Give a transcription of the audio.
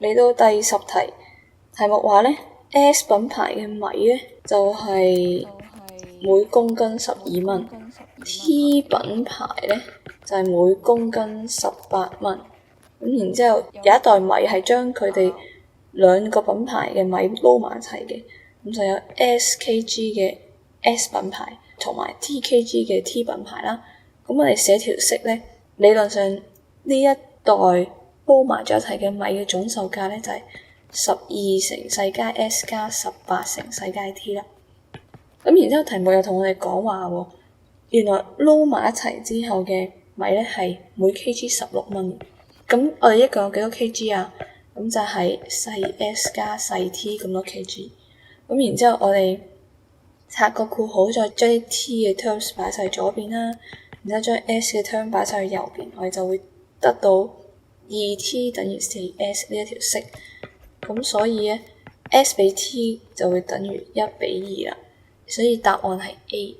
嚟到第10題，題目話咧 S 品牌嘅米咧就係每公斤12蚊，T 品牌咧就係每公斤18蚊。咁然之後有一袋米係將佢哋兩個品牌嘅米撈埋一齊嘅，咁就有 SKG 嘅 S 品牌同埋 TKG 嘅 T 品牌啦。咁我哋寫條式咧，理論上呢一袋煲埋咗一齊嘅米嘅總售價咧就係12乘細階 S 加18乘細階 T 啦。咁然之後題目又同我哋講話喎，原來撈埋一齊之後嘅米咧係每 kg 16蚊。咁我哋一共有幾多 kg 啊？咁就係細 S 加細 T 咁多 kg。咁然之後我哋拆個括號，再將啲 T 嘅 terms 擺晒左邊啦，然之後將 S 嘅 term 擺晒去右邊，我哋就會得到 2T 等於 4S 呢一條式。咁所以咧 S 比 T 就會等於1:2啦。所以答案係 A。